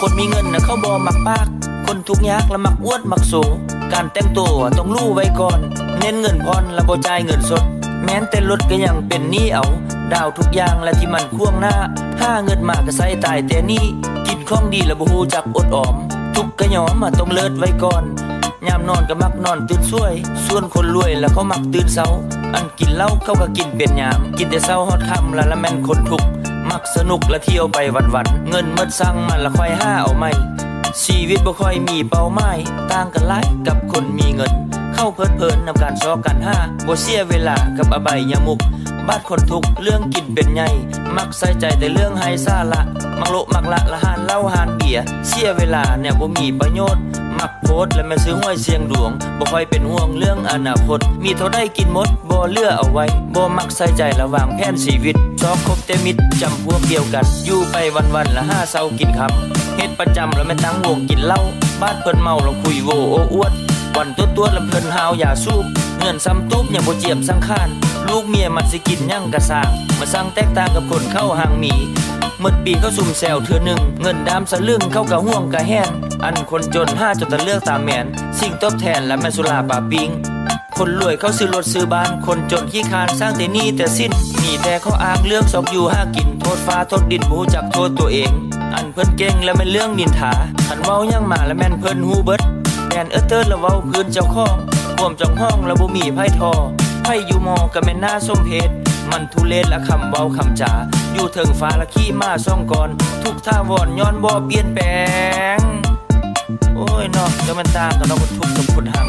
คนมีเงินนะเขาบ่มักปากคนทุกข์ยากละมักอวดมักโสการแต่งตัวต้องรู้ไว้ก่อนเน้นเงินพรและบ่จ่ายเงินสดแม้นแต่รถก็ยังเป็นหนี้เอาดาวทุกอย่างและที่มันควงหน้าหาเงินมาก็ใส่ตายแต่นี่กินของดีและบ่ฮู้จักอดออมทุกข์ก็ยอมมาต้องเลิศไว้ก่อนยามนอนก็มักนอนตื่นสวยส่วนคนรวยแล้วเขามักตื่นเช้าอันกินเหล้าเขาก็กินเป็นยามกินแต่เช้าฮอดค่ำละแม่นคนทุกข์มักสนุกและเที่ยวไปวันๆเงินหมดสั่งมันละค่อยหาเอาใหม่ชีวิตบ่ค่อยมีเป้าหมายต่างกันหลายกับคนมีเงินเข้าเพลิดเพลินนำการซอกันห้าบ่เสียเวลากับอบายยมุกบาดคนทุกเรื่องกินเป็นใหญ่มักใส่ใจแต่เรื่องไฮซาละมักโลมักละละหานเหล้าหานเบียร์เสียเวลาเนี่ยบ่มีประโยชน์มักโพสและแม่ซื้อห้วยเสียงดวงบ่ค่อยเป็นห่วงเรื่องอนาคตมีเท่าได้กินหมดบ่เหลือเอาไว้บ่มักใส่ใจระหว่างแผนชีวิตชอบคบแต่มิตรจำพวกเดียวกันอยู่ไปวันๆละหาเช้ากินค่ำเฮ็ดประจำแล้วแม่ตั้งวงกินเหล้าบ้านเพิ่นเมาแล้วคุยโวโอ้อวดวันตัวลำเพิ่นหาวอย่าสูบเงินซ้ำตุ๊บยังบ่เจียมสังขารลูกเมียมันสิกินยังกะสร้างมาสั่งแตกต่างกับคนเข้าห่างหมีหมดปีเขาซุ่มแซวเทื่อนึงเงินดามสลึงเข้ากับห่วงกะแห้นอันคนจน5จนตะเลือกตามแมนสิ่งตอบแทนและแม่สุราปาปิงคนรวยเขาซื้อรถซื้อบ้านคนจนขี้คานสร้างแต่หนี้แต่สิ้นมีแต่เขาอ้างเรื่องซอกอยู่หากินโทษฟ้าโทษดินบ่รู้จักโทษตัวเองอันเพิ่นเก่งและแม่นเรื่องนินทาคันเว้ายังมาและแม่นเพิ่นฮู้เบิดแม่นเติร์ดแล้วเว้าพื้นเจ้าของความจ้องห้องแล้วบ่มีไผทอไผอยู่มอก็แม่นหน้าส้มเพชรมันทุเลศละคำเว้าคำจาอยู่เทิงฟ้าละขี้มาซ่องก่อนทุกท่าวอนย้อนบ่เปลี่ยนแปลงโอ้ยเนาะจะมันต่างกันเนาะคนทุกข์กับคนหัง